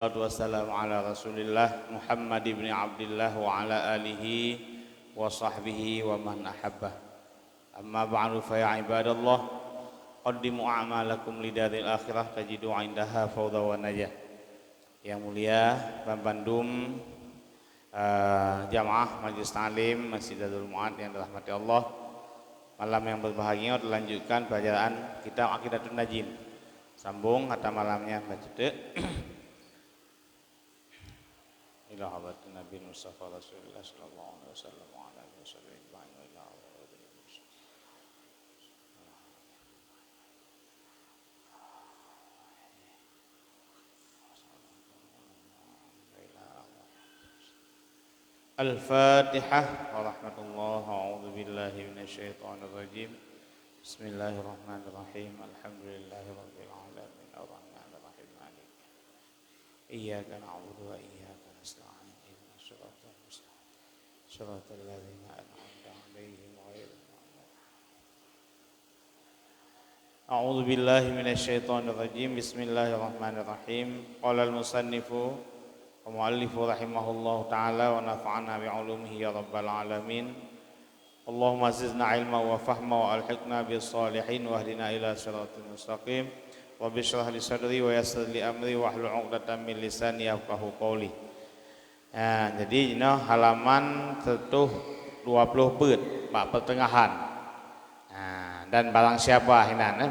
Wassalamu ala Rasulillah Muhammad ibn Abdullah wa ala alihi wa sahbihi wa man ahabbah. Amma ba'du fa ya ibadallah, qaddimu a'malakum lidaril akhirah tajidu 'indaha fawza wa najah. Yang mulia Bandung jamaah Majelis Ta'lim Masjidul Mu'ad yang dirahmati Allah, malam yang berbahagia dilanjutkan pelajaran kitab Aqidatun Najin. Sambung kata malamnya baca ila hadratin Nabi Mustafa Rasulullah sallallahu alaihi wasallam wa ala alihi wasallam ila Al-Fatihah wa rahmatullah. A'udzu billahi minasyaitonir rajim. Bismillahirrahmanirrahim. Alhamdulillahirabbil alamin. Arrahmanir rahim. Maliki iyyaka na'budu wa iyyaka nasta'in. Ihdinas siratal mustaqim. Shiratal ladzina an'amta 'alaihim ghairil maghdubi. A'udzu billahi minasyaitonir rajim. Bismillahirrahmanirrahim. Qala al-musannifu wa mu'allifu rahimahullahu ta'ala wa nafa'ana bi'ulumihi ya rabbal alamin. Allahumma zidna ilma wa fahma wa alhiqna bis salihin wa hdina ila siratal mustaqim. Wa bishrah li sadri wa yassir li amri wa hlul 'uqdatam min lisani yafqahu qawli. Jadi halaman 20 beut bab pertengahan. Dan barang siapa hinan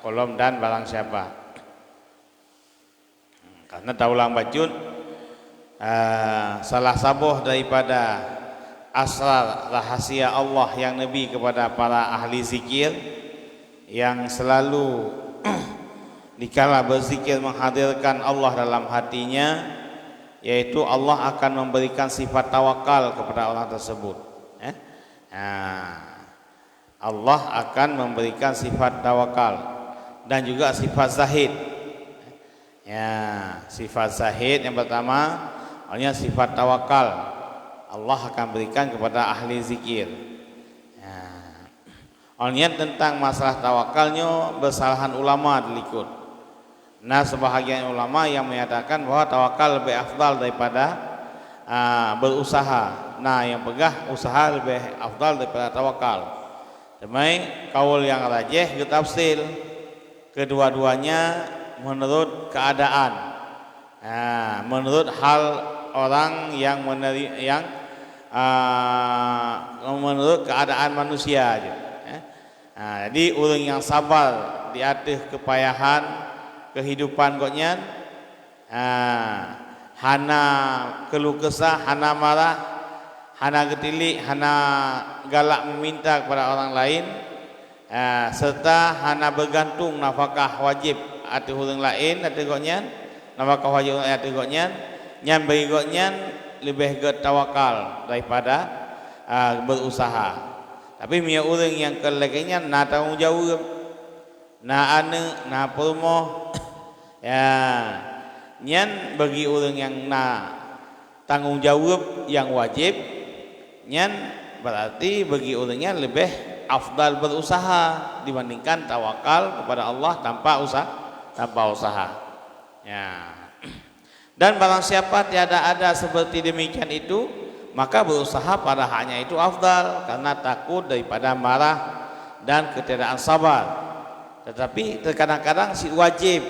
kolom dan barang siapa. Karena taulang bajut salah sabuh daripada asrar rahasia Allah yang Nabi kepada para ahli zikir yang selalu dikala berzikir menghadirkan Allah dalam hatinya, yaitu Allah akan memberikan sifat tawakal kepada orang tersebut. Allah akan memberikan sifat tawakal dan juga sifat zahid. Sifat zahid yang pertama, artinya sifat tawakal Allah akan berikan kepada ahli zikir. Artinya tentang masalah tawakalnya bersalahan ulama dilikut. Nah, sebahagian ulama yang menyatakan bahwa tawakal lebih afdal daripada berusaha. Nah, yang pegah usaha lebih afdal daripada tawakal. Demi kaul yang rajih ditafsir kedua-duanya menurut keadaan. Menurut hal orang yang menurut keadaan manusia aja. Jadi orang yang sabar di atas kepayahan kehidupan goknya, hana keluh kesah, hana marah, hana getilik, hana galak meminta kepada orang lain, serta hana bergantung nafkah wajib atas orang lain atas goknya, nafkah wajib atas goknya, nyan bagi goknya lebih tawakal daripada berusaha. Tapi mia orang yang kelaganya na tanggung jawab, na ane, na perumoh, nyan bagi orang yang na tanggung jawab yang wajib, nyan berarti bagi orangnya lebih afdal berusaha dibandingkan tawakal kepada Allah tanpa usaha. Dan barang siapa tiada ada seperti demikian itu, maka berusaha pada haknya itu afdal, karena takut daripada marah dan ketiadaan sabar. Tetapi terkadang-kadang si wajib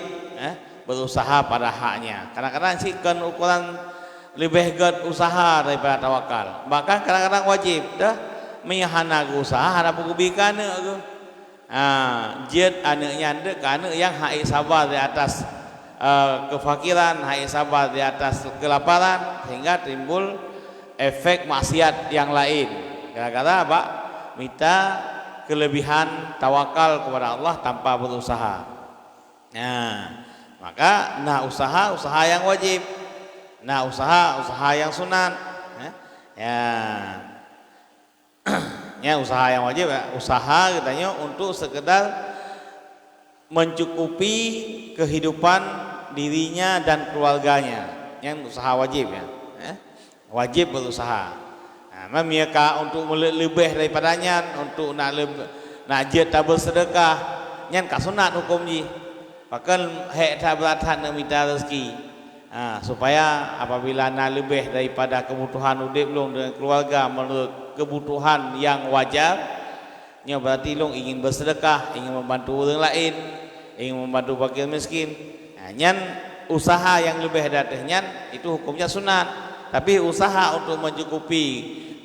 berusaha pada haknya. Kadang-kadang si kan ukuran lebih ged usaha daripada tawakal. Bahkan kadang-kadang wajib dah menyahana usaha hana pugubikan ke. Jid anaknya ande ke anak yang hak sabar di atas kefakiran, hak sabar di atas kelaparan, sehingga timbul efek maksiat yang lain. Gara-gara apa? Minta kelebihan tawakal kepada Allah tanpa berusaha. Maka usaha yang wajib, usaha yang sunat. Usaha yang wajib, usaha katanya untuk sekedar mencukupi kehidupan dirinya dan keluarganya, yang usaha wajib wajib berusaha. Mereka untuk lebih daripadanya, untuk nak jeta bersedekah, nyan ka sunat hukum ji. Bahkan hek tak beratan minta rezeki. supaya apabila nak lebih daripada kebutuhan udip long dengan keluarga menurut kebutuhan yang wajar, nya berarti long ingin bersedekah, ingin membantu orang lain, ingin membantu fakir miskin. Nyan usaha yang lebih datangnya itu hukumnya sunat, tapi usaha untuk mencukupi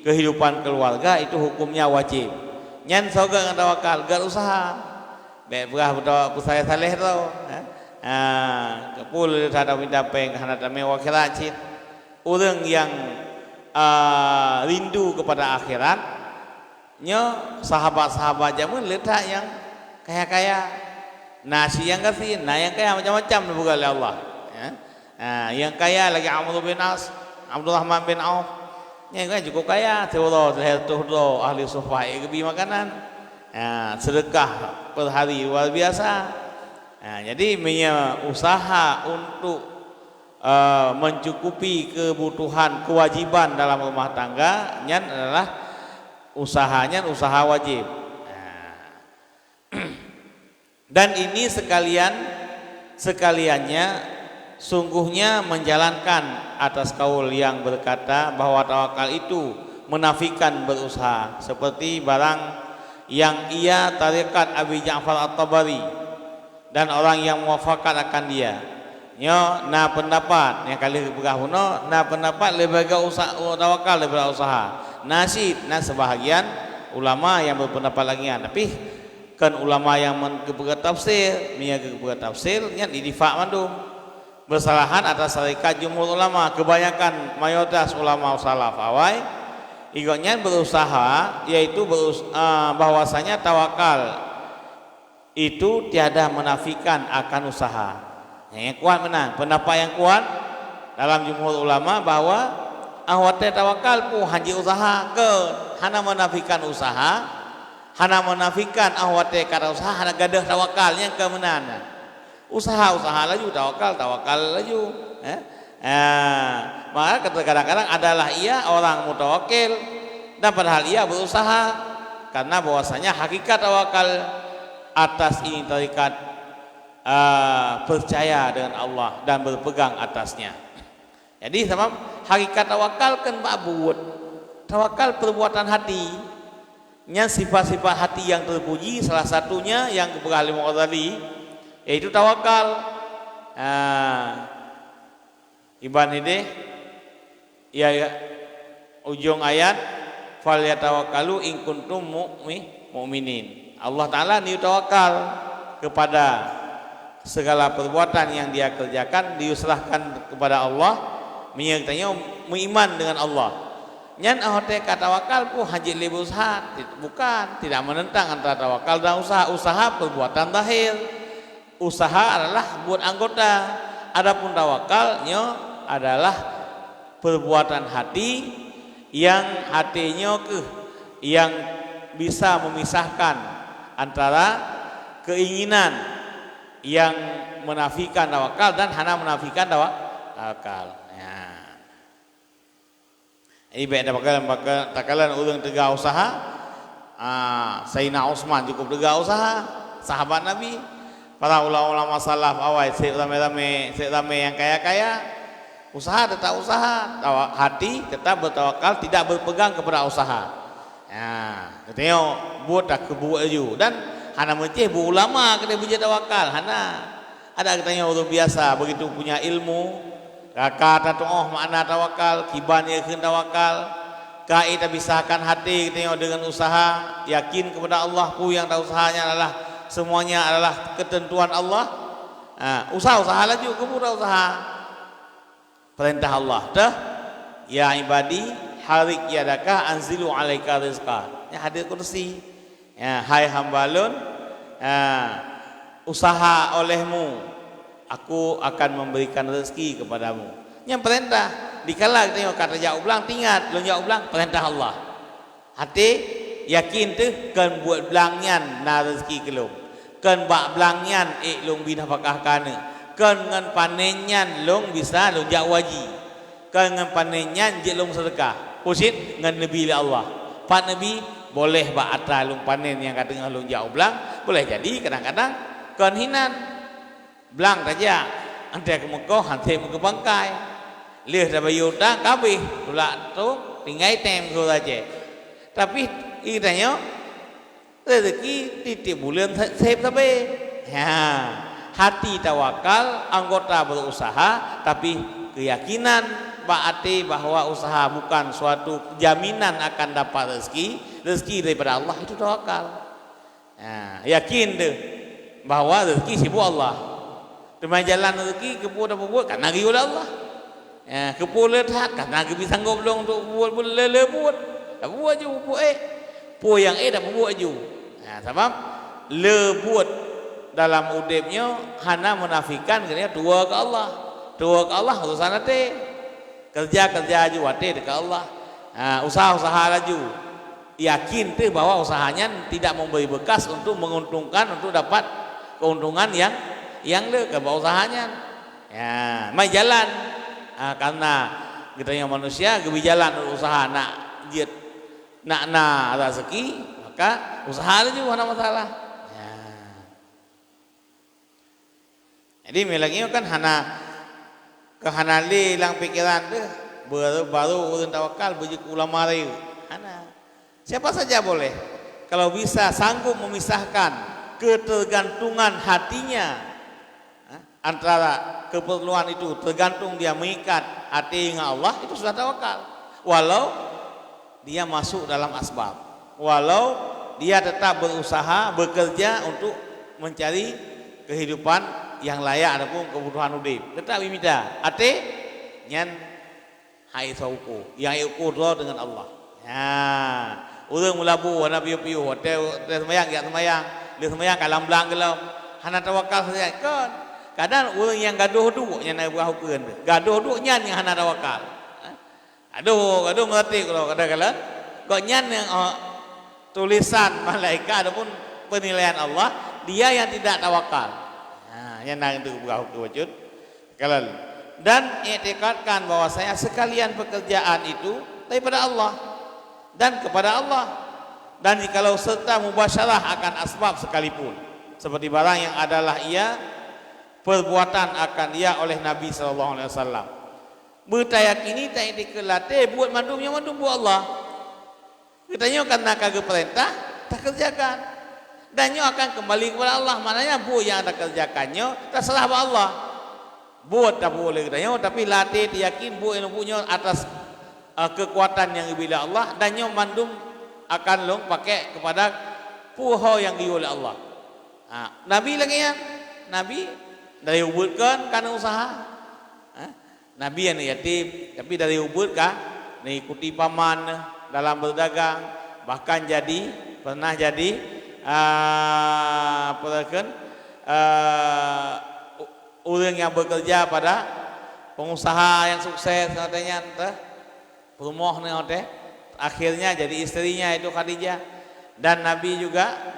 kehidupan keluarga itu hukumnya wajib. Nyan soga tawakal gar usaha. Baik berah betul saya saleh tau. Kepul ada minta peng hana tame wakil cit. Orang yang rindu kepada akhirat, nya sahabat-sahabat zaman letak yang kaya-kaya, nasi yang kasih, nah yang kaya macam-macam dibuka oleh Allah. Yang kaya lagi Amr bin As, Abdurrahman bin Auf, yang kan cukup kaya, tuh ahli sufah kebi makanan. Sedekah per hari luar biasa. Jadi punya usaha untuk mencukupi kebutuhan kewajiban dalam rumah tangga nyan adalah usahanya usaha wajib. Dan ini sekaliannya sungguhnya menjalankan atas kaul yang berkata bahwa tawakal itu menafikan berusaha, seperti barang yang ia tarikat Abi Ja'far At-Tabari dan orang yang muafakat akan dia. Nyo na pendapat yang kali bergahuno na pendapat lebih usaha tawakal daripada usaha. Nasid na sebahagian ulama yang berpendapat lagi, tapi kan ulama yang bertafsir, bertafsir nya didifak mandum bersalahan atas tarikat jumhur ulama, kebanyakan mayoritas ulama salaf awai igotnya berusaha, yaitu bahwasanya tawakal itu tiada menafikan akan usaha. Yang kuat menang, pendapat yang kuat dalam jumhur ulama bahwa ahwate tawakal pu haji usaha ke hana menafikan usaha, hana menafikan ahwate kata usaha, hana gadah tawakalnya ke menana. Usaha laju, tawakal laju. Maka kadang-kadang adalah ia orang mutawakkil dan padahal ia berusaha, karena bahwasanya hakikat tawakal atas ini tarikat percaya dengan Allah dan berpegang atasnya. Jadi sama hakikat tawakal kan ma'bud. Tawakal perbuatan hati. Nya sifat-sifat hati yang terpuji, salah satunya yang keberali Al-Ghazali yaitu tawakal. Iban ini ya ujung ayat fal yatawakkalu in kuntum mu'minin. Allah Ta'ala ni tawakal kepada segala perbuatan yang dia kerjakan diuslahkan kepada Allah, menyertanya beriman dengan Allah. Nyan ahote kata tawakal pu haji lebu usaha, bukan, tidak menentang antara tawakal dan usaha. Usaha perbuatan zahir, usaha adalah buat anggota. Adapun tawakalnya adalah perbuatan hati yang hatinya yang bisa memisahkan antara keinginan yang menafikan tawakal dan hana menafikan tawakal. Ini baik takalan orang tegak usaha. Sayyidina Utsman cukup tegak usaha, sahabat Nabi, para ulama salaf awal, rame-rame yang kaya-kaya. Usaha tetap usaha, hati tetap bertawakal, tidak berpegang kepada usaha. Katanya buat tak kebuat ju dan hana menceh bu ulama kena punya tawakal. Hana ada katanya orang biasa begitu punya ilmu, kakak atau makna tawakal, kiban ia kena tawakal, kai tak bisahkan hati katanya dengan usaha, yakin kepada Allah pu yang tahu usahanya adalah semuanya adalah ketentuan Allah. Usaha laju kemudian usaha. Perintah Allah dah, ya ibadi harik yadaka anzilu alaika rizqa. Ya hadir kursi. Ya hai hambalun, usaha olehmu, aku akan memberikan rezeki kepadamu. Yang perintah dikala tengok kata jauh ulang tingat, lo jauh ulang perintah Allah. Hati yakin tu kan buat belangnya na rezeki kelum. Kan bak belangnya long binah pakah kana. Kan ngan panennya long bisa long jak waji. Kan ngan panennya je long sedekah. Pusit ngan nabi Allah. Pak nabi boleh bak atra long panen yang kata long jak belang, boleh jadi kadang-kadang kan hinan belang saja ante ke Mekah ante ke Bangkai leh dah bayu tak kabeh tulak tu tinggal tem tu saja tapi itanya rezeki titik bulan save sampai ya hati tawakal anggota berusaha tapi keyakinan berarti bahwa usaha bukan suatu jaminan akan dapat rezeki daripada Allah itu tawakal ya, yakin deh bahwa rezeki sibuk Allah teman jalan rezeki kepu dah buat karena gi oleh Allah ya kepu letak karena gi sanggup belum untuk buat buat tak buat je pu yang dah buat je nah sebab lebuat dalam udipnya hana menafikan kerana dua ke Allah urusan nanti kerja aja wate dekat Allah usaha laju yakin tu bahwa usahanya tidak memberi bekas untuk menguntungkan untuk dapat keuntungan yang le ke usahanya ya mai jalan karena kita yang manusia gebi jalan usaha nak jet nak rezeki maka usaha laju hana masalah. Jadi melagi kan hana hilang pikiran tu baru urun tawakal bejuk ulama riu. Hana. Siapa saja boleh kalau bisa sanggup memisahkan ketergantungan hatinya antara keperluan itu tergantung dia mengikat hati dengan Allah itu sudah tawakal. Walau dia masuk dalam asbab, walau dia tetap berusaha bekerja untuk mencari kehidupan yang layak ataupun kebutuhan udip tetap minta ate nyan hai sauku yang ukur dengan Allah ya urang mulabu hana piu-piu hotel semayang dia semayang kalam belang gelam hana tawakal saja kan kadang urang yang gaduh duk nya na buah hukeun gaduh duk nyan yang hana tawakal aduh ngerti kalau kadang-kadang kok nyan yang tulisan malaikat ataupun penilaian Allah dia yang tidak tawakal yang nang itu buka wujud kalau dan i'tikadkan bahwa saya sekalian pekerjaan itu daripada Allah dan kepada Allah dan jikalau serta mubasyarah akan asbab sekalipun seperti barang yang adalah ia perbuatan akan dia oleh Nabi sallallahu alaihi wasallam bertayakini tak i'tikelate buat mandumnya mandum buat Allah katanya karena kagak perintah tak kerjakan dan nyo akan kembali kepada Allah maknanya bu yang ada kerjakannya terserah kepada Allah buat tak boleh katanya tapi latih yakin bu yang punya atas kekuatan yang bila Allah dan nyo mandum akan long pakai kepada puho yang di oleh Allah Nabi lagi ya Nabi dari ubudkan karena usaha Nabi yang yatim tapi dari ubudkan ikuti paman dalam berdagang bahkan pernah jadi orang yang bekerja pada pengusaha yang sukses katanya rumah ni akhirnya jadi istrinya itu Khadijah dan Nabi juga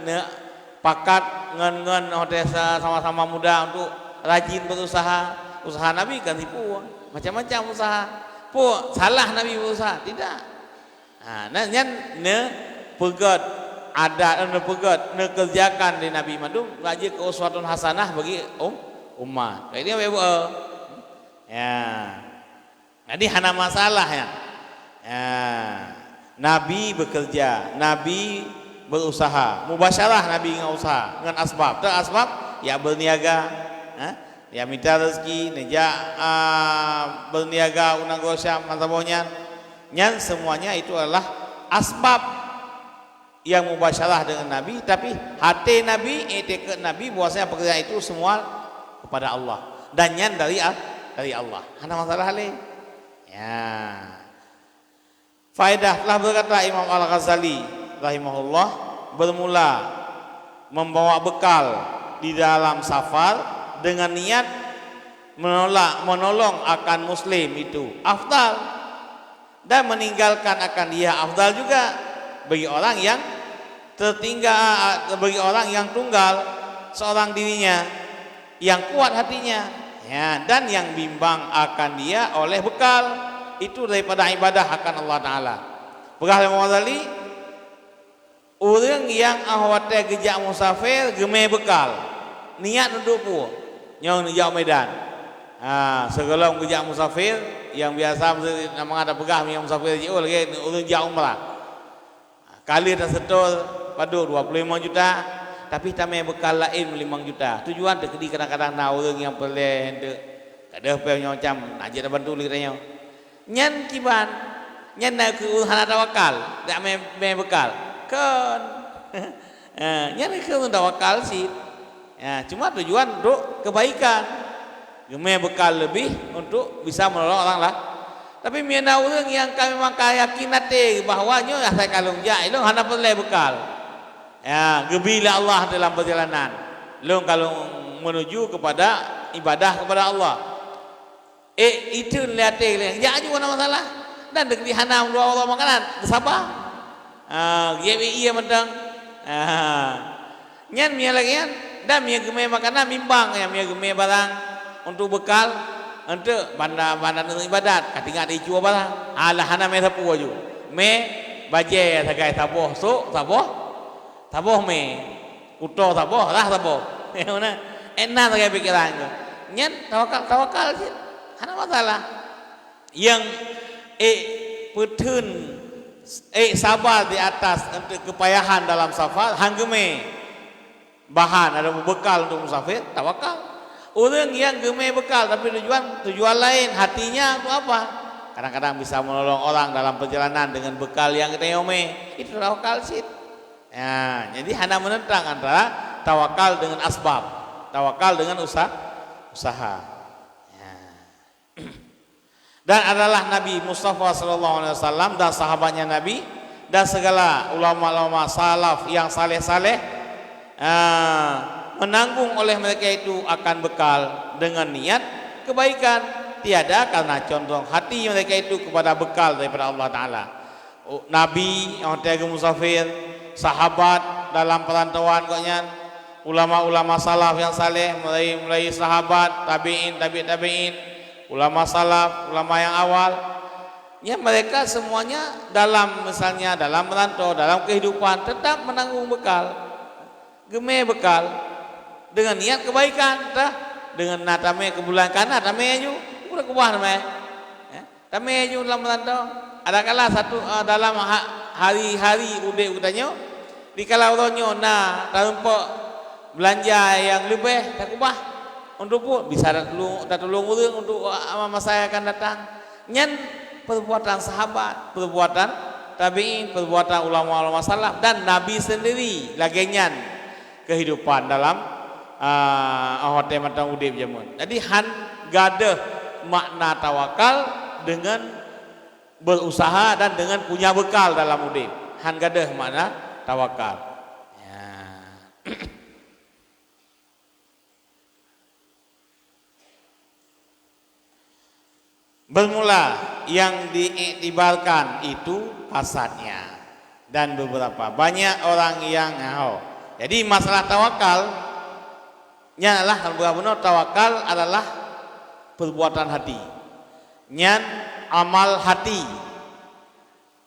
pakat ngen sama-sama muda untuk rajin berusaha usaha Nabi kan tipu macam-macam usaha salah Nabi berusaha tidak nyan pegat ada pegat kerjakan di Nabi Madum lagi ke uswatun hasanah bagi umat. Ini ya. Jadi hana masalah ya. Nabi bekerja, Nabi berusaha, mubasyarah Nabi dengan usaha, dengan asbab. Tak asbab ya berniaga, ya minta rezeki, neja berniaga unang gosya mantabonya. Nyan semuanya itu adalah asbab yang mubasyarah dengan Nabi tapi hati Nabi etika Nabi bahwasanya pekerjaan itu semua kepada Allah dan nyan dari Allah hana masalah le ya faedah telah berkata Imam Al-Ghazali rahimahullah bermula membawa bekal di dalam safar dengan niat menolong akan muslim itu afdal dan meninggalkan akan dia afdal juga bagi orang yang tertinggal, bagi orang yang tunggal seorang dirinya yang kuat hatinya ya, dan yang bimbang akan dia oleh bekal itu daripada ibadah akan Allah Ta'ala. Berkata Imam Ghazali orang yang ahwate gejak musafir gemeh bekal niat duduk pun yang jauh medan Segolong bijak musafir yang biasa nama ada pegah yang musafir jauh lagi ulun jauh umrah. Kali dah setul padu 25 juta tapi tamai bekal lain 5 juta. Tujuan terkedi kadang-kadang na orang yang peleh tak ada apa yang macam nak je bantu lagi tanya. Nyan kiban nyan nak ke hana tawakal dak mai bekal. Kan nyan ke tawakal sih. Ya, cuma tujuan untuk kebaikan. Gemai bekal lebih untuk bisa menolong orang lah. Tapi mina orang yang kami makan yakin nate bahawanya saya kalung ja ilung hana perlu bekal. Ya, gebila Allah dalam perjalanan. Long kalau menuju kepada ibadah kepada Allah. Itu lihat ya juga nama masalah. Dan dekat hana dua Allah makanan, sabar. Iya mentang. Nyan mia lagi kan, dan mia gemai makanan bimbang ya mia gemai barang. Untuk bekal untuk banda ibadat katinga di jua barang ala hana me sapu aju me baje sagai taboh so taboh me uto taboh lah taboh mana enak sagai pikiran nyen tawakal sih hana masalah yang petun sabar di atas untuk kepayahan dalam safar hanggeme bahan ada bekal untuk musafir tawakal. Orang yang gemai bekal tapi tujuan lain hatinya itu apa? Kadang-kadang bisa menolong orang dalam perjalanan dengan bekal yang kita yome itu tawakal sih. Ya, jadi hanya menentang antara tawakal dengan asbab, tawakal dengan usaha. Ya. Dan adalah Nabi Mustafa SAW dan sahabatnya Nabi dan segala ulama-ulama salaf yang saleh-saleh. Menanggung oleh mereka itu akan bekal dengan niat kebaikan tiada karena condong hati mereka itu kepada bekal daripada Allah Ta'ala. Nabi yang tiaga musafir, sahabat dalam perantauan koknya, ulama-ulama salaf yang saleh mulai sahabat, tabi'in, ulama salaf, ulama yang awal ya mereka semuanya dalam misalnya dalam merantau, dalam kehidupan tetap menanggung bekal, gemai bekal dengan niat kebaikan tah dengan natame ke bulan kana tame aju udah kubah namanya ya tame aju dalam merantau ada kala satu dalam hari-hari udah utanya di kala uronyo na tarumpok belanja yang lebih tak kubah untuk pun bisa tolong urang untuk masa yang akan datang nyen perbuatan sahabat perbuatan tabi'in perbuatan ulama-ulama salaf dan Nabi sendiri lagi nyan kehidupan dalam hotel matang udip jamun. Jadi han gadah makna tawakal dengan berusaha dan dengan punya bekal dalam udip. Han gadah makna tawakal. Ya. Bermula yang diiktibarkan itu pasadnya dan beberapa banyak orang yang jadi masalah tawakal nyalah benar tawakal adalah perbuatan hati. Nyan amal hati.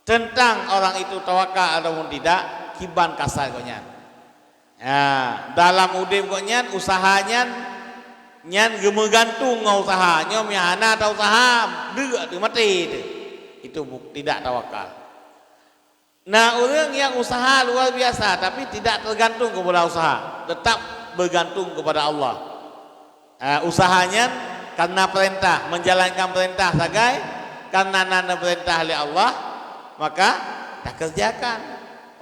Tentang orang itu tawakal ataupun tidak kiban kasar konyan. Ya, dalam udip konyan usahanya nyan gemegantung ngau usaha nyom ya hana ta usaha deuk tu mati itu tidak tawakal. Nah, orang yang usaha luar biasa tapi tidak tergantung kepada usaha, tetap bergantung kepada Allah. Usahanya karena perintah, menjalankan perintah sagai karena nana perintah oleh Allah, maka tak kerjakan.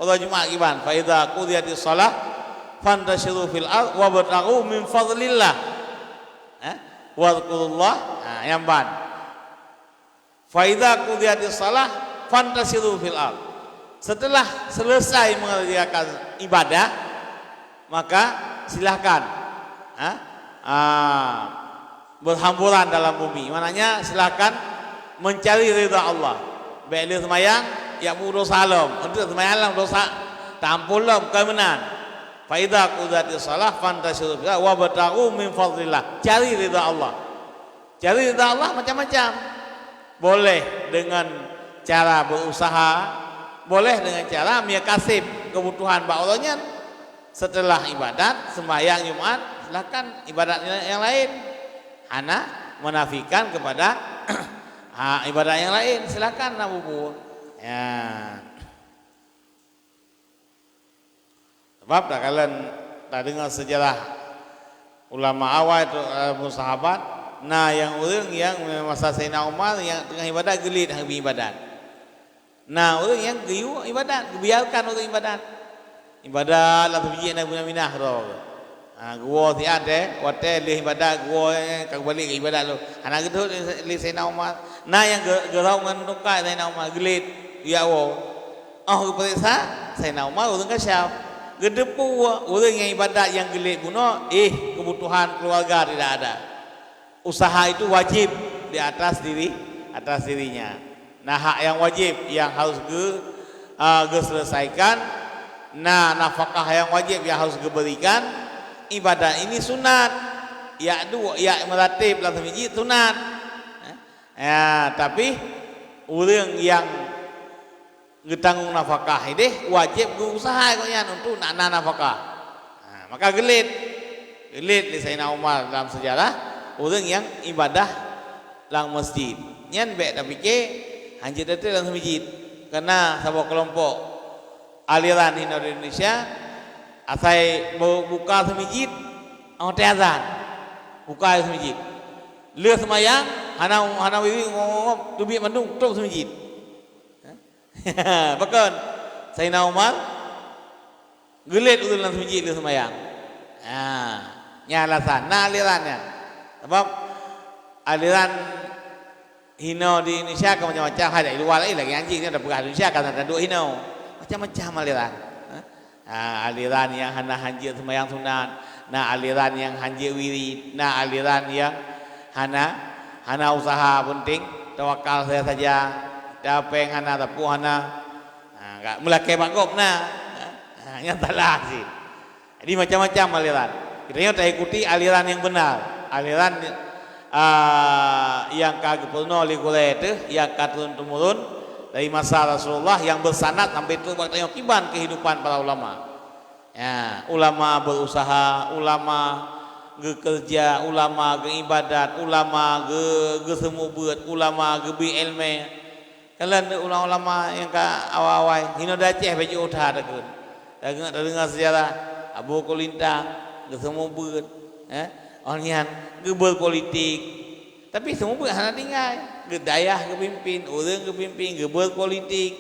Allah Jumaat gimana? Fa idza qudiyatis shalah fantashiru fil ardh wabtaghu min fadlillah. Wadhkurullah yang ban. Fa idza qudiyatis shalah fantashiru fil ardh. Setelah selesai mengerjakan ibadah, maka silahkan berhamburan dalam bumi. Maknanya silahkan mencari ridha Allah. Baik dia semayang ya budo salam untuk semayang dosa tampul lah bukan benar. Fa idza qudiyatis shalah fantashiru fil ardi wabtaghu min fadlillah. Cari ridha Allah. Cari ridha Allah macam-macam. Boleh dengan cara berusaha, boleh dengan cara kasib kebutuhan ba Allahnya. Setelah ibadat sembahyang Jumat silakan ibadat yang lain. Hana menafikan kepada ibadah yang lain. Silakan Abu. Ya. Sebab tak kalian tak dengar sejarah ulama awal itu sahabat. Nah yang orang yang masa Sayyidina Umar yang tengah ibadat gelit habis ibadat. Nah orang yang geyu ibadat, biarkan orang ibadat lah biji nak guna minah roh. Gua ti ada, wate leh ibadat gua kag balik ke ibadat lo. Anak gitu leh Sayyidina Umar. Nah yang gerau ngan tukai Sayyidina Umar gelit ya wo. Oh keperisa Sayyidina Umar orang kasyaf. Gedepu orang yang ibadat yang gelit guna kebutuhan keluarga tidak ada. Usaha itu wajib di atas dirinya. Nah hak yang wajib yang harus selesaikan. Nah nafkah yang wajib yang harus diberikan. Ibadah ini sunat. Ya meratib dalam masjid sunat. Ya tapi orang yang getanggung nafkah ini wajib berusaha untuk nak nafkah. Maka gelit di Sayyidina Umar dalam sejarah. Orang yang ibadah lang masjid nyan baik tapi ke hanya datang dalam masjid karena sebuah kelompok aliran di Indonesia asai buka masjid orang azan buka masjid lihat semayang hana wiwi ngomong tubi mandung tok masjid bahkan Sayyidina Umar gelit ulah masjid lihat semayang alasan alirannya sebab aliran Hino di Indonesia kan macam-macam ada di luar lagi anjing ni ada perah Indonesia kan ada dua Hino macam-macam aliran. Aliran yang hana hanjir sembahyang sunat, nah aliran yang hanjir wirid, nah aliran yang hana usaha penting tawakal saya saja, dapeng hana tapu hana, enggak melakai bangkop yang salah sih. Jadi macam-macam aliran. Kita ikuti aliran yang benar. Aliran yang kagak pernah oleh itu yang turun temurun dari masa Rasulullah yang bersanad sampai itu waktu kiban kehidupan para ulama. Ya, ulama berusaha, ulama bekerja, ulama beribadat, ulama semubut, ulama bi ilmu. Kalian ulama yang ka awal-awal hino daceh baju utah dekeun. Dengar sejarah Abu Kulintang semubut, orang gebel politik, tapi semua bukan hanya tinggal gedayah kepimpin, orang kepimpin gebel politik,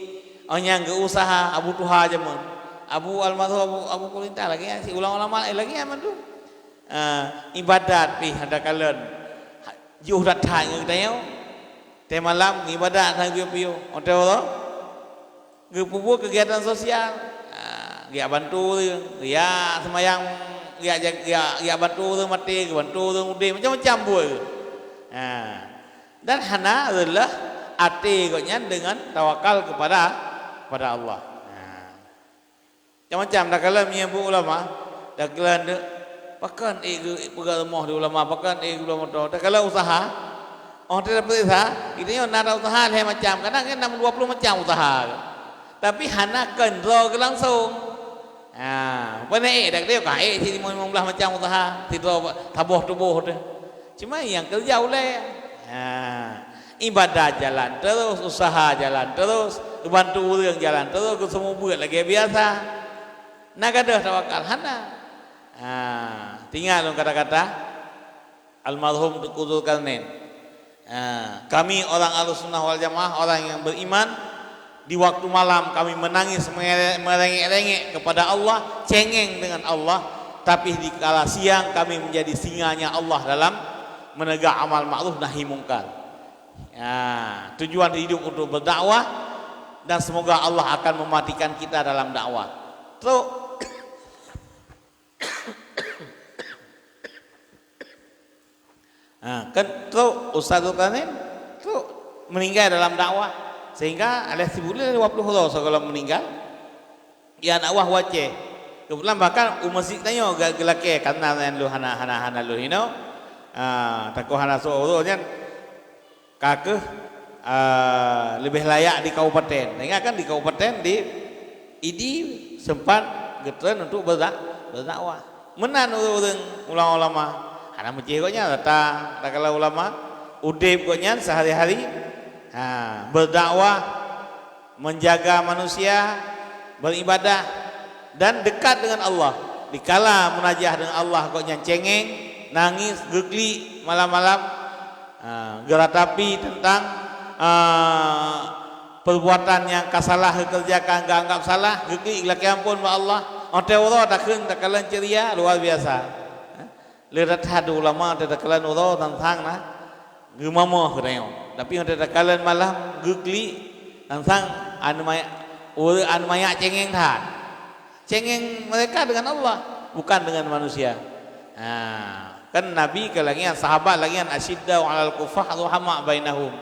orang yang usaha Abu Tuha zaman, Abu Almarhum Abu Kulintang lagi si ulama-ulama lagi yang tu ibadat pi ada kalian jauh datang gedayah, teh malam ibadat hari piu, hotel lo, gepupu kegiatan sosial, dia bantu, dia semayang. Ya bantu orang mati, bantu orang udah macam-macam buat. Dan hana adalah hati dengan tawakal kepada Allah. Macam-macam dah kalau menyebut ulama, dah kalau pakan pegang rumah di ulama, pakan ulama tu. Dah kalau usaha, orang tidak berusaha, kita nak ada usaha lah macam, kadang kan 20 macam usaha. Tapi hana kontrol langsung. Benar dak dia kah sini 15 macam usaha tidur tabuh tubuh tu. Cuma yang kerja oleh ibadah jalan terus, usaha jalan terus, bantu orang jalan terus, semua buat lagi biasa. Nak ada tawakal hana. Tinggal kata-kata almarhum Qudul Karnain. Kami orang Ahlussunnah wal Jamaah, orang yang beriman, di waktu malam kami menangis merengek-rengek kepada Allah, cengeng dengan Allah, tapi di kala siang kami menjadi singanya Allah dalam menegak amal ma'ruf nahi mungkar. Tujuan hidup untuk berdakwah dan semoga Allah akan mematikan kita dalam dakwah. Terus kan terus Ustaz Zulkarnain terus meninggal dalam dakwah. Sehingga ada sebulan 20 orang kalau meninggal ya dakwah wajib. Kebetulan bahkan masjid tanya gelake karena lu hana lu hino takut hana soalnya kakek lebih layak di kabupaten. Sehingga kan di kabupaten di idi sempat getren untuk berdakwah. Menan orang ulama-ulama. Hana mencihnya datang kalau ulama udip koknya sehari-hari berdakwah, menjaga manusia, beribadah dan dekat dengan Allah. Dikala munajah dengan Allah koknya cengeng, nangis, gegli malam-malam, geratapi tentang perbuatan yang kasalah kerjakan, gak anggap salah, gegli laki ampun ba Allah. Onte uro takun takalan ceria luar biasa. Lihat hadu ulama onte takalan uro tentang nah gemamo kereo. Tapi onte takalan malam gegli tentang anu maya cengeng tan. Cengeng mereka dengan Allah, bukan dengan manusia. Kan Nabi kalangian sahabat lagian asyidda 'alal kufar ruhama bainahum.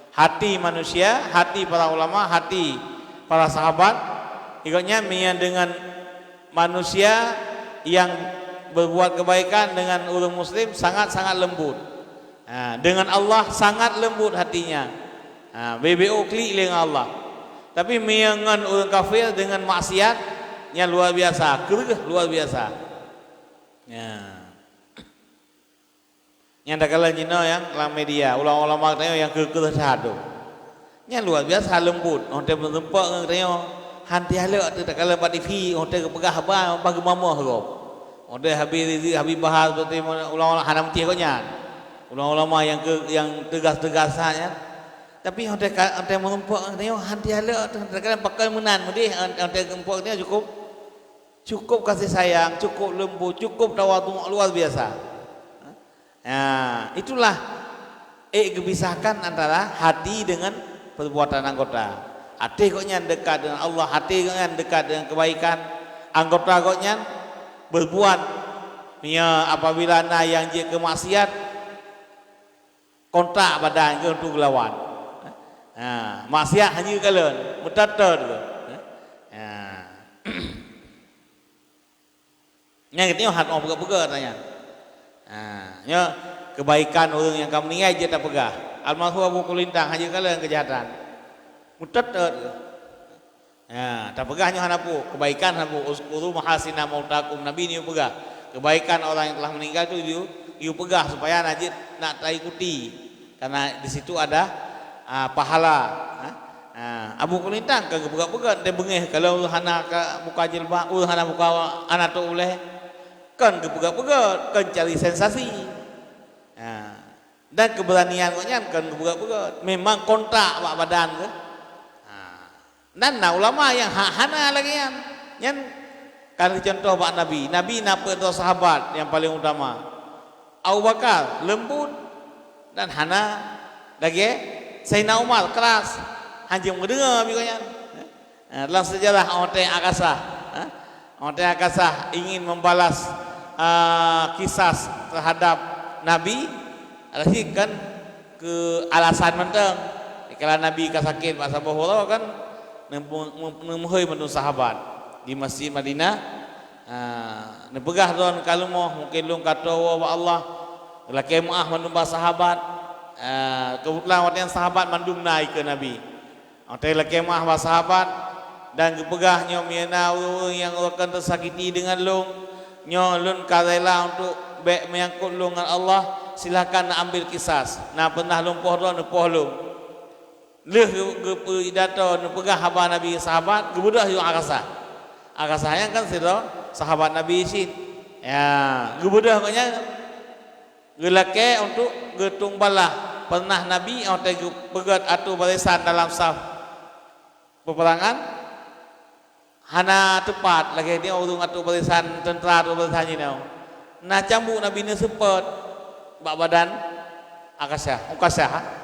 Hati manusia, hati para ulama, hati para sahabat ikutnya dengan manusia yang berbuat kebaikan dengan orang muslim sangat-sangat lembut. Dengan Allah sangat lembut hatinya. BBO klik dengan Allah. Tapi dengan orang kafir dengan maksiatnya luar biasa, kergeh luar biasa. Yang dah kalah Cina yang dalam media, ulama-ulama katanya yang kergeh sadu. Nya luar biasa lembut. Onte bertempat katanya hanti halak tu tak kalah pada TV, onte kepegah abang pagi mamah kau. Onte habis bahas seperti ulama-ulama hanam ti koknya. Ulama-ulama yang tegas-tegas saja. Tapi onte merempak katanya hanti halak tu tak kalah pakai menan mudih onte kempok dia cukup kasih sayang, cukup lembut, cukup tawadhu luar biasa. Itulah kebisakan antara hati dengan perbuatan anggota. Hati koknya dekat dengan Allah, hati koknya dekat dengan kebaikan. Anggota koknya berbuat apabila na yang dia kemaksiat kontak badan ke untuk lawan. Maksiat hanya kalian mutatar ke. Yang kita hat orang pegah-pegah tanya. Kebaikan orang yang kamu nilai je tak pegah. Almarhum Abu Kulintang hanya kalian kejahatan. Mutat tak pegahnya hanapu kebaikan hanapu uskuru mahasina mautakum Nabi ni pegah kebaikan orang yang telah meninggal itu you pegah supaya najis nak ikuti karena di situ ada pahala. Abu Kulintang kan pegah-pegah dia bengeh kalau hana ka buka jilbab hana buka anak tu boleh kan pegah-pegah kan cari sensasi. Dan keberanian koknya kan pegah-pegah memang kontak bak badan ke. Dan ulama yang hana lagi yang kan contoh bak Nabi napa tu sahabat yang paling utama. Abu Bakar lembut dan hana lagi Sayyidina Umar keras hanya mendengar bikanya. Dalam sejarah Onte Akasah ingin membalas kisah terhadap Nabi kan ke alasan menteng kalau Nabi kasakit masa boholo kan nemuhoi menurut sahabat di Masjid Madinah. Nepegah don kalau mungkin lung kata wa Allah laki maah menumba sahabat. Kebetulan waktu yang sahabat mandum naik ke Nabi. Waktu laki maah wa sahabat dan kepegah nyo miana yang akan tersakiti dengan lung nyo lun karela untuk baik menyangkut lung dengan Allah. Silakan nak ambil kisah. Nak pernah lumpuh don lumpuh lung. Leh gepe data nepegah haba Nabi sahabat gebudah yung akasah yang kan sira sahabat Nabi isin gebudah koknya gelake untuk getung balah pernah Nabi ote pegat atu barisan dalam saf peperangan hana tepat lagi dia urung atu barisan tentera atu barisan ni nah cambuk Nabi ni sepet bak badan ukasah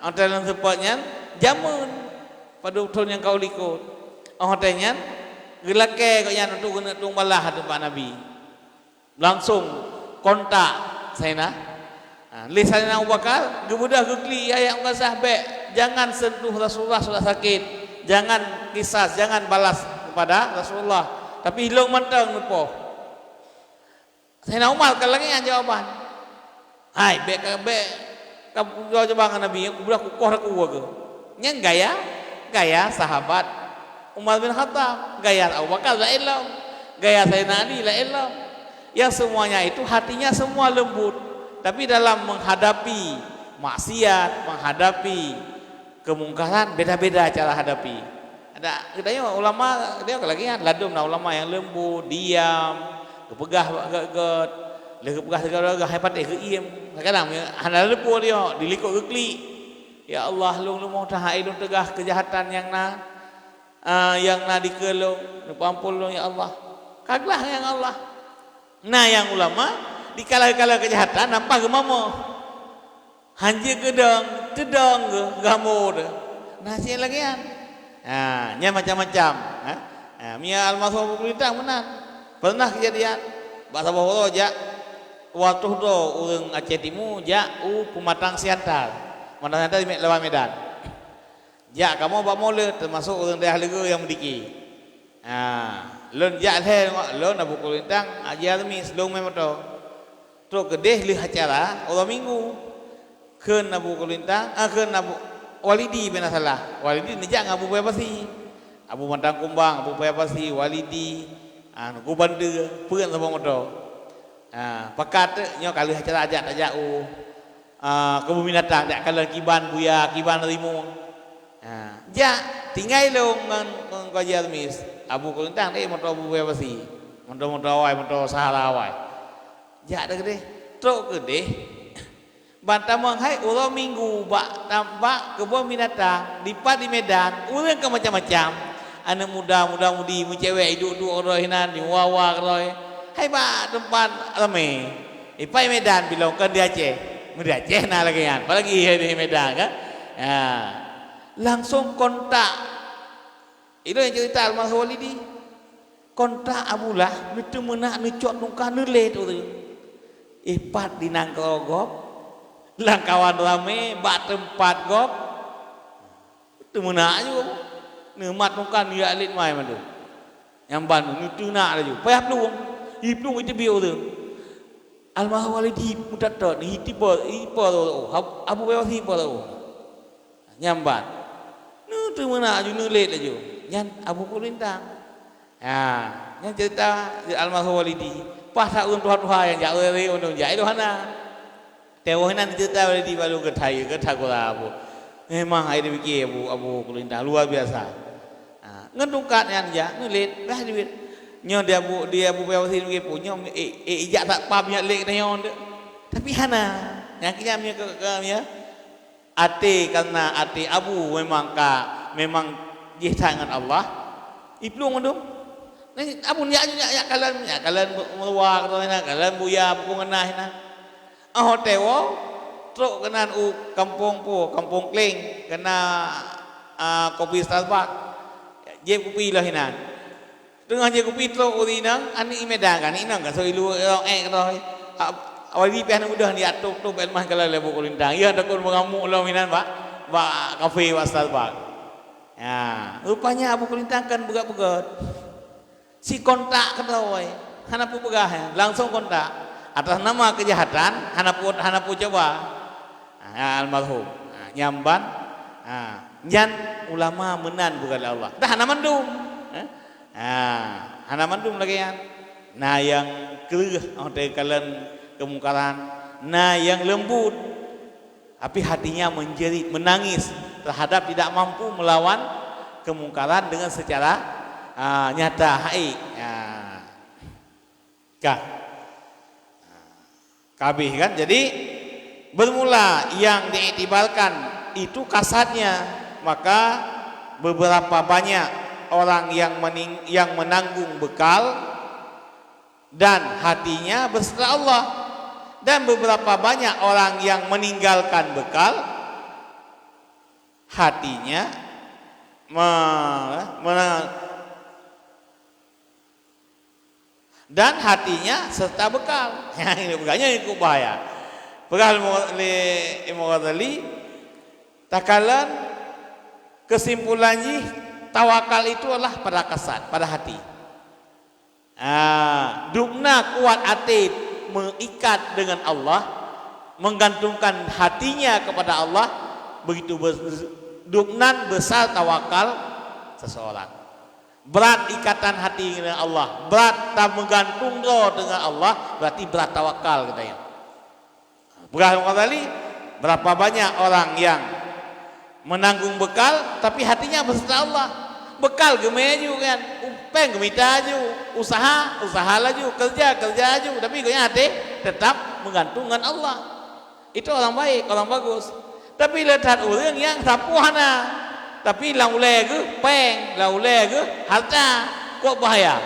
ote dalam sepetnya jamun pada betul yang kau likut otenya gelake koknya untuk getung balah atu Pak Nabi langsung kontak Sayyidina Sayyidina Abu Bakar gebudah gegli ayat ukasah be jangan sentuh Rasulullah sudah sakit, jangan kisah, jangan balas kepada Rasulullah, tapi hilung mentang lupa. Sayyidina Umar kalangi yang jawaban hai be kamu jawab Nabi gebudah kukoh aku ke yang gaya sahabat Umar bin Khattab, gaya Abu Bakar la ilm, gaya Sayyidina Ali la ilm. Yang semuanya itu hatinya semua lembut, tapi dalam menghadapi maksiat, menghadapi kemungkaran beda-beda cara hadapi. Ada katanya ulama dia lagi kan ladum ulama yang lembut, diam, kepegah geget, kepegah segala hebat ke iem. Kadang hana lepo dia dilikut gekli. Ya Allah lu mau tahai lu tegah kejahatan yang na dikelung, pampul lu ya Allah. Kaglah yang Allah. Nah yang ulama dikala-kala kejahatan nampak gemamo. Hanje gedang, tedang ke gamur. Nah siapa lagi kan? Nah, nya macam-macam. Mia almarhum kulintang benar. Pernah kejadian. Bahasa bahwa ja waktu tu orang Aceh Timur ja pematang siantar. Pematang siantar di lewat Medan. Ja kamu bawa mole termasuk orang daerah lega yang mendiki. Lon ja he lon abu kulintang ajar mis long memoto. Tu kedeh li acara orang minggu. Keun abu kulintang, keun abu walidi benar salah. Walidi nejak abu paya pasi. Abu Mantang Kumbang, abu paya pasi, walidi, gubernur, peun sama moto. Pakat nyo kali acara ajak kebun binatang tak kalian kiban buya, kiban rimu. Ja tinggal long ngan kajar mis. Abu kulintang deh moto abu paya pasi. Moto awai, moto sahara awai. Ja dah gede. Truk gede. Bantamang hai orang minggu bak tambak kebun binatang di Medan orang ke macam-macam anak muda mudi cewek duduk orang hinan di wawa roy hai bak tempat ramai ipai Medan bilang kan di Aceh nah lagi kan apalagi di Medan kan langsung kontak itu yang cerita almarhum Walidi kontak abulah itu menak necok nungkah nule tu ipat di nangkogop langkawan rame bak tempat gop tu menak juga nemat nukan dia alit mai madu nyamban itu nak laju payah pelung hiplung itu bio tu almarhum Walidi mudat tu ni tiba abu bawah tiba tu nyamban tu menak ju nulet laju nyan abu kulintang nyan cerita almarhum Walidi pas tak tuhan yang jauh dari undang jai tu hana tewohinan cerita di balu ketai abu. Memang air fikir abu kulintang luar biasa. Ngedungkat yang ja nulit dah duit. Nyo dia abu pewasi ngi punya ijak tak pamnya lek nyon. Tapi hana yang kinya mia ke ate karena ate abu memang jihad dengan Allah. Iplung ndum. Ni abu ya kalian meluar kalian buya pungenah na. Tewo truk kenan kampung Kling kena kopi Starbucks je kopi lah hinan tengah je kopi truk urinang ani Medan kan inang kan so ilu roy awali pian udah ni atuk tu ben mah kala lebu kulintang ya takun mengamuk lah hinan ba kafe wa Starbucks rupanya abu kulintang kan begat-begat si kontak kedoy hanapu begah langsung kontak atas nama kejahatan hanapu coba almarhum nyamban nyan ulama menan bukan Allah dah hana mandum lagi kan nah yang kelih kalian kemungkaran nah yang lembut tapi hatinya menjerit menangis terhadap tidak mampu melawan kemungkaran dengan secara nyata kabih kan jadi bermula yang diiktibarkan itu kasatnya maka beberapa banyak orang yang menanggung bekal dan hatinya berserah Allah dan beberapa banyak orang yang meninggalkan bekal hatinya dan hatinya serta bekal. Ini bekalnya ikut bahaya. Bekal Imam Ghazali takalan kesimpulannya tawakal itu adalah pada kasat, pada hati. Dukna kuat hati mengikat dengan Allah, menggantungkan hatinya kepada Allah, begitu duknan besar tawakal seseorang. Berat ikatan hati dengan Allah, berat tak menggantung dengan Allah, berarti berat tawakal katanya. Ibrahim Ghazali Berapa banyak orang yang menanggung bekal tapi hatinya beserta Allah. Bekal gemeju kan, upeng gemita aju, usaha laju, kerja aju, tapi gonya hati tetap menggantung dengan Allah. Itu orang baik, orang bagus. Tapi lihat orang yang sapuhana, tapi lauleh ke peng, lauleh ke harta, kok bahaya.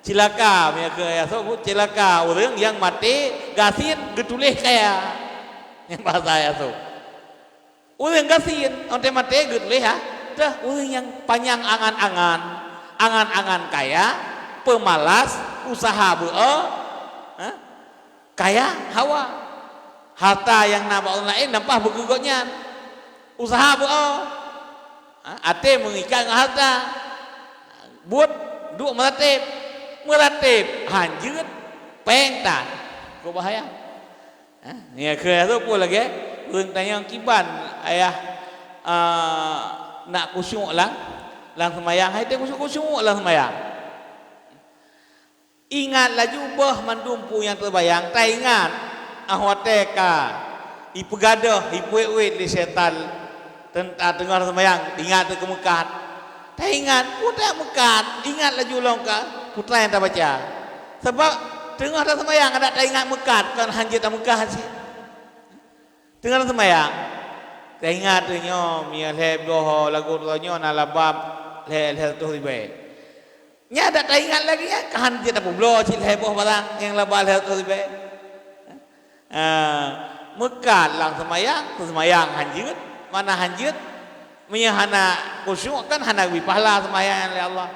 Cilaka mereka ya, sebut cilaka orang yang mati gasin getuleh kaya. Yang bahasa ya tu. Orang gasin, orang mati getuleh ya. Dah orang yang panjang angan-angan kaya, pemalas, usaha kaya hawa, harta yang nama orang lain nampak bergugoknya, usaha ate mengikat harta, buat duk meratib hanjut, pengtan, kau bahaya. Ni kerja tu pun lagi, orang tanya kiban ayah. Nak kusyuk lang semayang, hai teh kusyuk lang semayang. Ingat laju bah mandumpu yang terbayang, tak ingat ahwateka ipegadah ipuewet di setan tentang tengah semayang, ingat tu kemekat. Tak ingat, putra mekat, ingat laju longka, putra yang tak baca. Sebab tengah semayang ada tak ingat mekat, kan hanjit tak mekat sih. Tengah semayang tak ingat tu nyo mia leb doho lagu tu nyo na labab le tu ribe. Nya ada tak ingat lagi ya kan dia tak bublo cil heboh barang yang labab le tu ribe. Mekat lang semayang hanjut, mana hanjut mia hana khusyuk kan hana wi pahala semayang oleh Allah.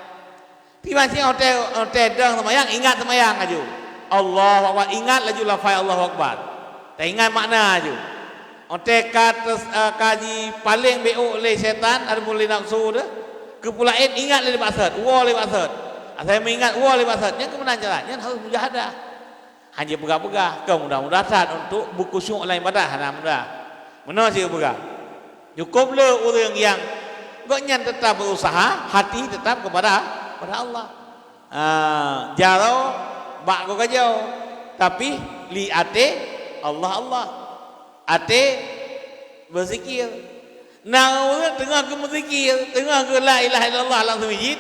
Tiba sing hotel dang semayang ingat semayang aju. Allahu Akbar, ingat laju lafaz Allahu Akbar. Tak ingat makna aju. Otek kaji paling beuk oleh setan ada mulai nafsu dah. Kepulain ingat le basat, wa le basat. Saya mengingat wa le basat. Yang kemenang jalannya harus mujahadah. Hanya pegah-pegah kau mudah-mudahan untuk buku syuk lain pada hana mudah. Mana sih pegah? Cukup le orang yang goknya tetap berusaha, hati tetap kepada Allah. Jauh bak kau kajau, tapi li ate Allah. Ate berzikir. Nah, orang tengah ke berzikir, tengah ke la ilaha illallah langsung masjid.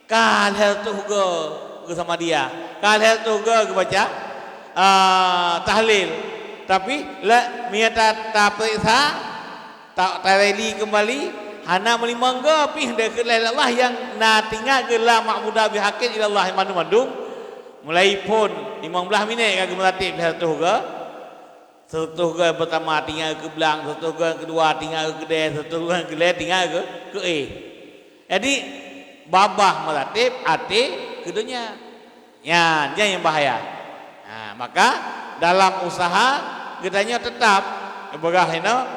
Kal hal tu ke sama dia. Kal hal tu ke baca tahlil. Tapi la miata tak periksa, tak tareli kembali, hana melimangga pi hendak ke la ilaha illallah yang na tinggal ke la ma'budah bihaqqin illallah mandum-mandum. Mulai pun 15 minit ke meratib hal tu ke. Satu ke pertama tinggal ke belang, satu ke kedua tinggal ke kedai, satu ke kedai tinggal ke A. Jadi babah meratib ate kedunya. Ya, dia yang bahaya. Nah, maka dalam usaha gedanya tetap bagaimana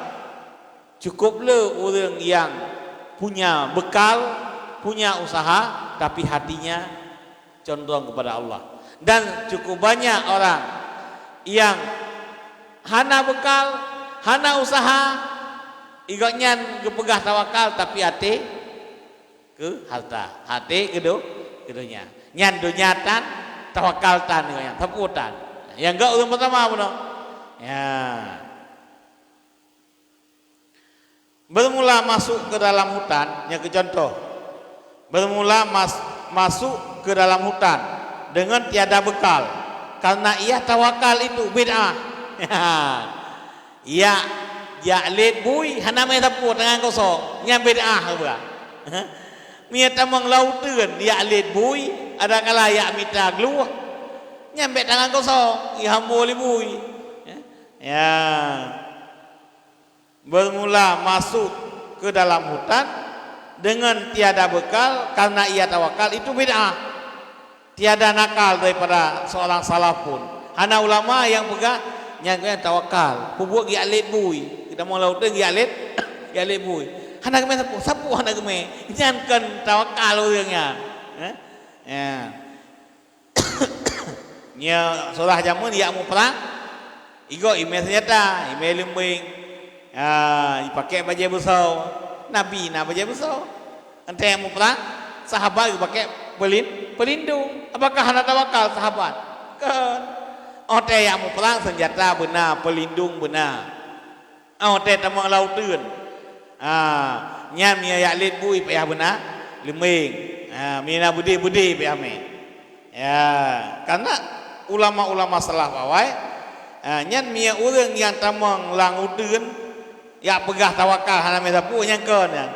cukuplah orang yang punya bekal, punya usaha tapi hatinya condong kepada Allah. Dan cukup banyak orang yang hana bekal, hana usaha, igotnya kepegah tawakal tapi hati ke harta, hati kedunya. Nyan dunyatan, tawakal tan igotnya, taputan. Yang enggak orang pertama benar. Ya. Bermula masuk ke dalam hutan, yang ke contoh. Bermula masuk ke dalam hutan dengan tiada bekal. Karena ia tawakal itu bid'ah. Ya, ya let bui hana mai tapu tangan kosong nya bid'ah apa. Mia tamang lauteun ya let bui ada kala ya mita gluah nya bet tangan kosong ya hambo bui. Ya. Bermula masuk ke dalam hutan dengan tiada bekal karena ia tawakal itu bid'ah. Tiada nakal daripada seorang salaf pun. Hana ulama yang pegang yang tawakal, pupuk gi alit bui. Kita mau laut gi alit bui. Hana keme sapu hana keme. Jangan tawakal orangnya. Ya. Nya surah jamun dia mau perang. Igo email senjata, email limbing. Dipakai baju besar. Nabi na baju besar. Ante yang mau perang, sahabat pakai pelindung. Apakah hana tawakal sahabat? Kan. Ote yang mau perang senjata benar, pelindung benar. Ote tamang lau tun. Nyan mia yak lit bui payah benar, lemeng. Mina budi-budi payah me. Ya, karena ulama-ulama salaf awai nyan mia urang yang tamang lang utun ya pegah tawakal hana me sapu nyangkeun ya.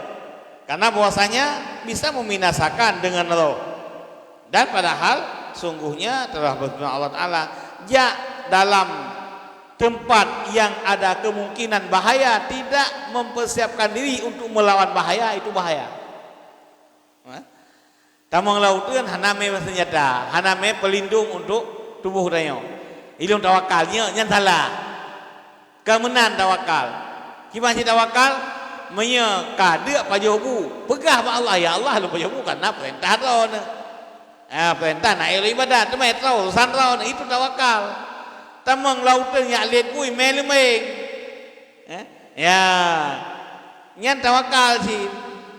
Karena bahwasanya bisa membinasakan dengan roh. Dan padahal sungguhnya telah berfirman Allah Ta'ala, ya dalam tempat yang ada kemungkinan bahaya tidak mempersiapkan diri untuk melawan bahaya, itu bahaya. Tamang lautan haname senjata, haname pelindung untuk tubuh dayo. Ilung tawakalnya nyan salah. Kemenan tawakal. Gimana sih tawakal? Menya kada pajobu. Pegah ba Allah, ya Allah lu pajobu karena perintah tau. Perintah nak ibadat, temai tau, sanrau itu tawakal. Tamang lautan yak liat bui melemeng. Ya. Nyan tawakal sih.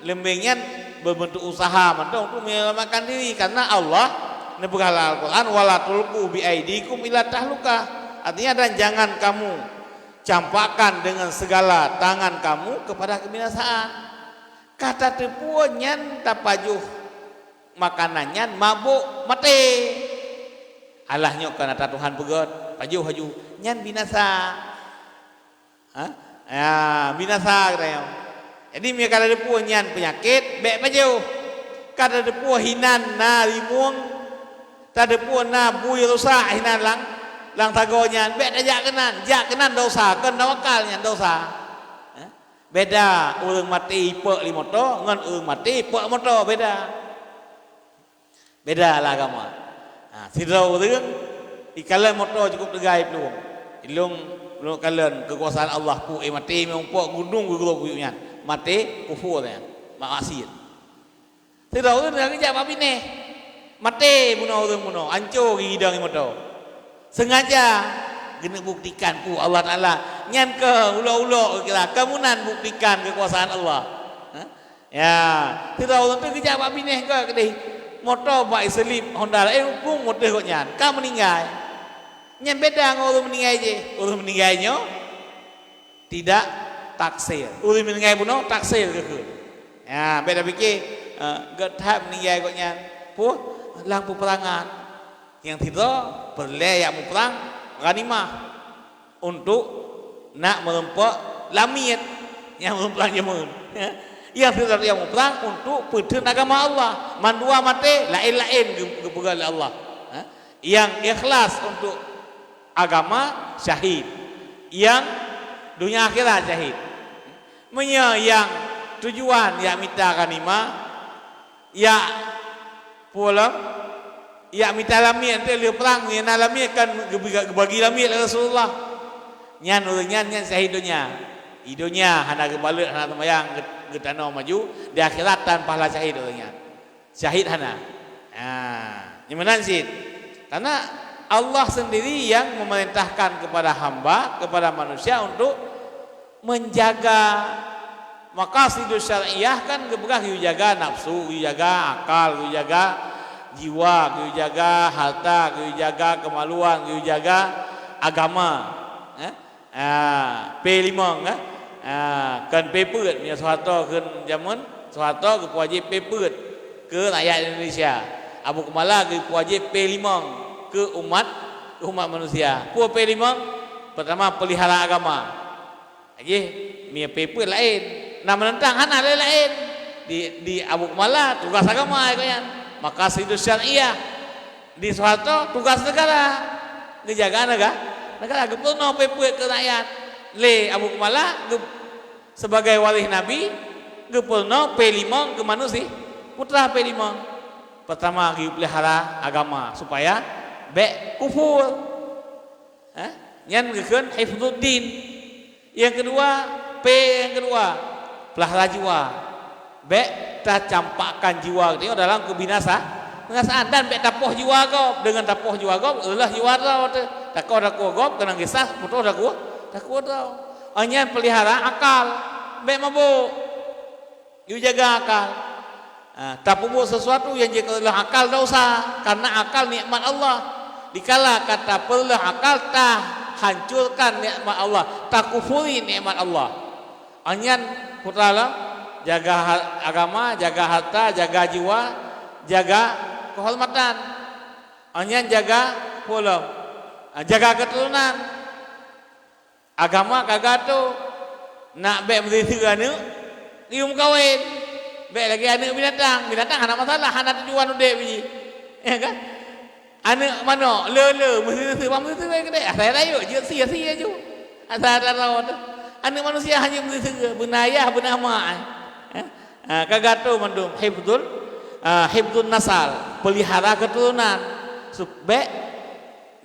Lembengnya berbentuk usaha untuk menyelamatkan diri karena Allah nebagalah Al-Qur'an wala tulqu bi aidikum ila tahlukah. Artinya dan jangan kamu campakkan dengan segala tangan kamu kepada kebinasaan. Kata tepuan nyan tapajuh makanannya mabuk mati. Alahnya karena Tuhan begot pajuh haju nyan binasa. Ya binasa katanya. Jadi mereka ada puan nyan penyakit bek pajuh. Kada ada puan hinan na limuang. Tak ada puan na bui rusak hinan lang tagonya bek dah jak kenan dosa kan tawakalnya dosa. Beda urang mati pek limoto ngan urang mati pek moto beda lah agama. Sidau urang ikalan moto cukup tegai peluang. Ilung kalian kekuasaan Allah pu mati mengpok gunung guglo guyunya mati kufurnya maksiat. Sidau urang ngajak babine mati bunuh urang bunuh ancur gidang moto. Sengaja kena buktikan ku Allah Ta'ala nyan ke ulo-ulo kira kemunan buktikan kekuasaan Allah. Ya sidau urang tu kejak babine ke kedih motor baik selip Honda pun motor kok nyan ka meninggal nyan beda dengan orang meninggal je. Orang meninggalnya tidak taksir, orang meninggal bunuh taksir ke ya beda fikir getah meninggal kok nyan puh lampu perangan yang tidak perle yang mau perang ghanimah untuk nak merempok lamit yang merempok jamun yang tidak yang mau perang untuk perintah agama Allah. Mandua mati lain-lain kepegang Allah. Yang ikhlas untuk agama syahid. Yang dunia akhirat syahid. Menya yang tujuan ya minta ghanimah ya pulang ya minta lamit dia lihat perang yang lamit kan bagi lamit Rasulullah. Nyan urang nyan syahid dunia hana gebalut hana tembayang getano maju di akhirat tanpa pahala syahid orangnya. Syahid hana. Gimana sih? Karena Allah sendiri yang memerintahkan kepada hamba, kepada manusia untuk menjaga maqasidus syar'iyah kan gebegah yu jaga nafsu, yu jaga akal, yu jaga jiwa, yu jaga harta, yu jaga kemaluan, yu jaga agama. P5 kan paper punya suatu kan zaman suatu ke wajib paper ke rakyat Indonesia. Abu Kumala ke wajib P5 ke umat manusia. Pu P5 pertama pelihara agama. Lagi punya paper lain. Nah menentang hana lain di Abu Kumala tugas agama kan. Maka sidus syariah di suatu tugas negara. Dijaga negara gepenuh paper ke rakyat. Le Abu Kumala sebagai wali Nabi gepenuh P5 ke manusia putra P5 pertama pelihara agama supaya be kufur nyan gekeun hifdzuddin yang kedua pelihara jiwa be tak campakkan jiwa itu dalam kebinasaan dan be tapoh jiwa gop dengan tapoh jiwa gop ulah jiwa tau takut gop kena kisah putu takut tau hanya pelihara akal be mabuk you jaga akal tak buat sesuatu yang jika akal dosa karena akal nikmat Allah dikala kata perlu akal tah hancurkan nikmat Allah, tak kufuri nikmat Allah. Anyan putala jaga agama, jaga harta, jaga jiwa, jaga kehormatan. Anyan jaga pula jaga keturunan. Agama kagak tu nak baik berzina anak, lium kawin. Baik lagi anak binatang ada masalah, ada tujuan udah biji. Ya kan? Anak mana? Le mesti bang mesti baik kedai. Saya rayu je sia je. Asal ada rawat. Anak manusia hanya mesti benar ayah benar mak. Kagak tu mandum hifdzun nasal, pelihara keturunan.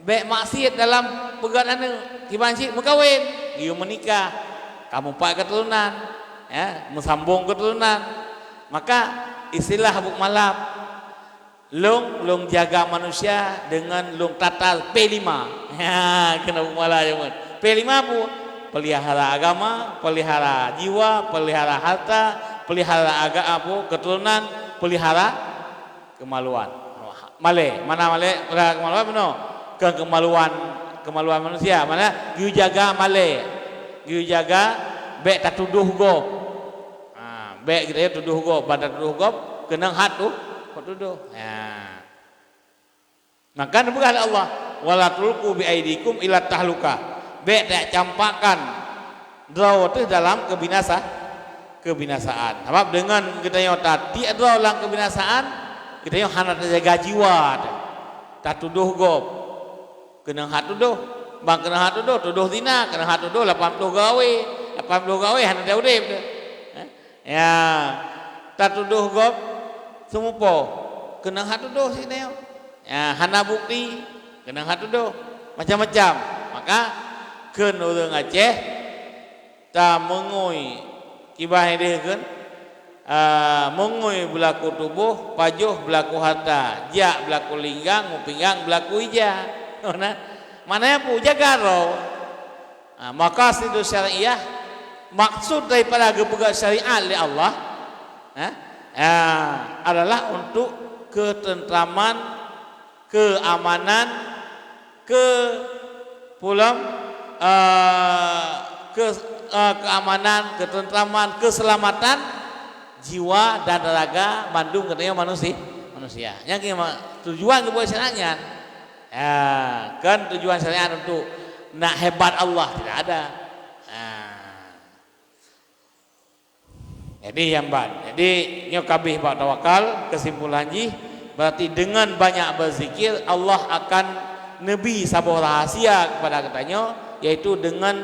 Baik maksiat dalam pegang anak kibanci berkahwin, dia menikah, kamu pak keturunan, ya, mesambung keturunan. Maka istilah buk malap, long jaga manusia dengan long tatal P5. Ya, kena buk malap je. P5 pun pelihara agama, pelihara jiwa, pelihara harta, pelihara keturunan, pelihara kemaluan. Mana male pelihara kemaluan benar? Kemaluan manusia. Mana you jaga male, you jaga baik tak tuduh gop. Baik kita tuduh gop, pada tuduh gop kena hat tu tuduh. Ya. Maka bukan Allah wala tulqu bi aidikum ila tahluka. Baik tak campakkan draw tu dalam kebinasaan. Sebab dengan kita yang tadi draw dalam kebinasaan, kita yang hana jaga jiwa. Tak tuduh gop. Kena hat tuduh, bang kena hat tuduh zina, kena hat tuduh 80 gawe hana dah urip tu. Ya, tak tuduh gop semupo, kena hat tuduh sini. Ya, hana bukti, kena hat tuduh macam-macam. Maka keun urang Aceh ta mengui kibah dia kan mengui berlaku tubuh, pajuh berlaku harta, jak berlaku linggang, mupinggang berlaku ija. Mana pun jaga roh. Maqasid syariah, maksud daripada pegang syariat oleh Allah adalah untuk ketentraman, keamanan, keamanan, ketentraman, keselamatan jiwa dan raga mandung katanya manusia. Yang tujuan kebuat syariatnya. Ya, kan tujuan syariat untuk nak hebat Allah tidak ada. Jadi yang jadi nyokabih bak tawakal kesimpulan ji berarti dengan banyak berzikir Allah akan nebi sabuh rahasia kepada katanya yaitu dengan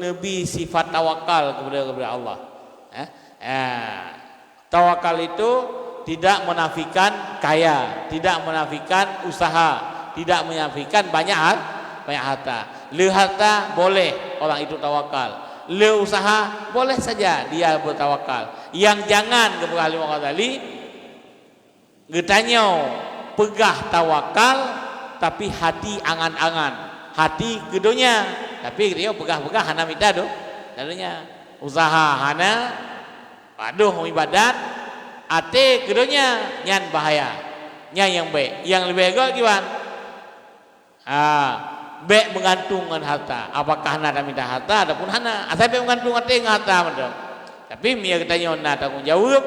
nebi sifat tawakal kepada Allah. Tawakal itu tidak menafikan kaya, tidak menafikan usaha, tidak menafikan banyak harta. Le harta boleh orang itu tawakal, le usaha boleh saja dia bertawakal. Yang jangan kepada Imam Ghazali getanya pegah tawakal tapi hati angan-angan, hati kedunya tapi dia pegah-pegah hana minta doh. Lalunya usaha hana aduh ibadat ate keduanya nyan bahaya, nyan yang baik, yang lebih baik gimana? Baik menggantungkan harta. Apakah hana minta harta ataupun hana? Asal baik mengantung ate dengan harta macam. Tapi mia katanya nak tanggung jawab,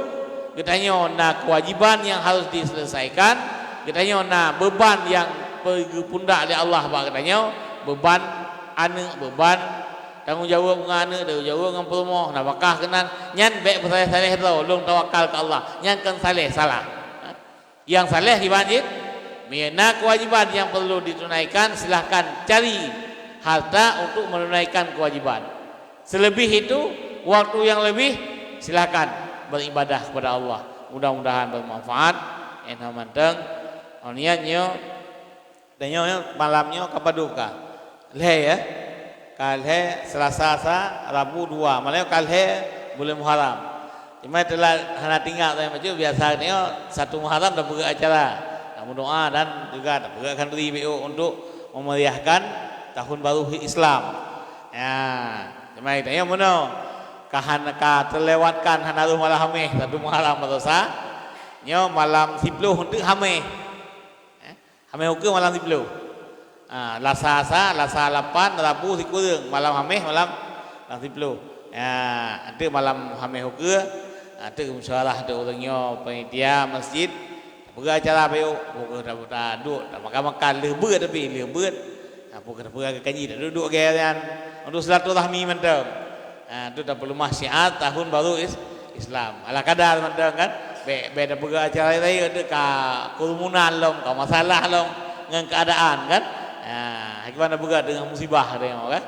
katanya nak kewajiban yang harus diselesaikan, katanya nak beban yang pergi pundak oleh Allah pak katanya beban anak, beban tanggung jawab dengan anak, tanggung jawab dengan perumahan. Nah, bakah kenan nyan baik bersaleh-saleh tu, long tawakal ke Allah. Nyan kan saleh salah. Yang saleh dibanjir, mina kewajiban yang perlu ditunaikan silahkan cari harta untuk menunaikan kewajiban. Selebih itu waktu yang lebih silahkan beribadah kepada Allah. Mudah-mudahan bermanfaat. Enam manteng. Oniannya, danyo malamnya kapaduka. Leh ya. Kalhe Selasa Rabu 2 malam kalhe bulan Muharram. Cuma telah hana tinggal saya macam biasa ni satu Muharram dah buka acara. Kamu doa dan juga bukakan diri BO untuk memeriahkan tahun baru Islam. Ya, cuma itu ya mono. Kahana terlewatkan hana malam hameh satu Muharram dosa. Nyo malam 10 untuk hameh. Hameh hukum malam 10. Lasa 8 Rabu sikurang malam hameh malam 10. Ada malam hameh hukum. Ada musyawarah ada orangnya panitia masjid. Pergi acara bayu, dah duduk, dah makan lebet tapi lebet. Pergi ke kanji dah duduk gaya untuk silaturahmi mantap. Itu dah perlu masyarakat tahun baru Islam. Ala kadar mantap kan. Beda pergi acara lain ada kerumunan long, masalah long dengan keadaan kan. Gimana pergi dengan musibah tengok kan.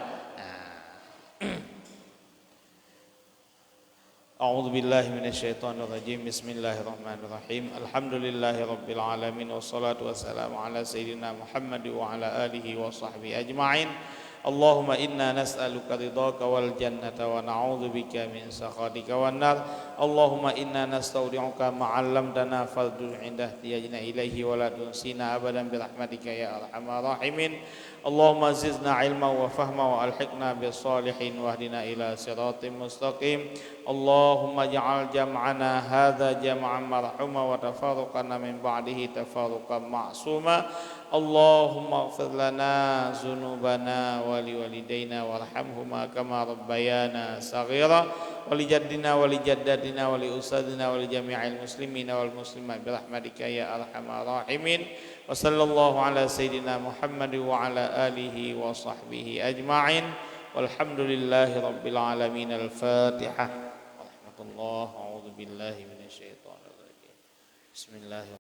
A'udzu billahi minasyaitonir rajim. Bismillahirrahmanirrahim. Alhamdulillahirabbil alamin wassalatu wassalamu ala sayyidina Muhammad wa ala alihi wa sahbihi ajma'in. Allahumma inna nas'aluka ridhaka wal jannata wa na'udzu bika min sakhatika wan nar. Allahumma inna nastaudi'uka ma 'allamtana fardhu 'inda ihtiyajina ilaihi wa la tunsina abadan bi rahmatika ya arhamar rahimin. Allahumma zidna ilma wa fahma wa alhiqna bis salihin wahdina ila siratim mustaqim. Allahumma ja'al jam'ana hadza jam'an marhuma wa tafarruqana min ba'dihi tafarruqan ma'suma. Allahumma ighfir lana dzunubana wa liwalidayna warhamhuma kama rabbayana saghira wa li jaddina wa li jaddatina wa li ustadina wa li jami'il muslimina wal muslimat bi rahmatika ya arhamar rahimin. Wa sallallahu ala sayyidina Muhammad wa ala alihi wa sahbihi ajma'in. Walhamdulillahi rabbil alamin. Al-Fatihah. Warahmatullahi a'udzu billahi minasyaitonir rajim. Bismillahirrahmanirrahim.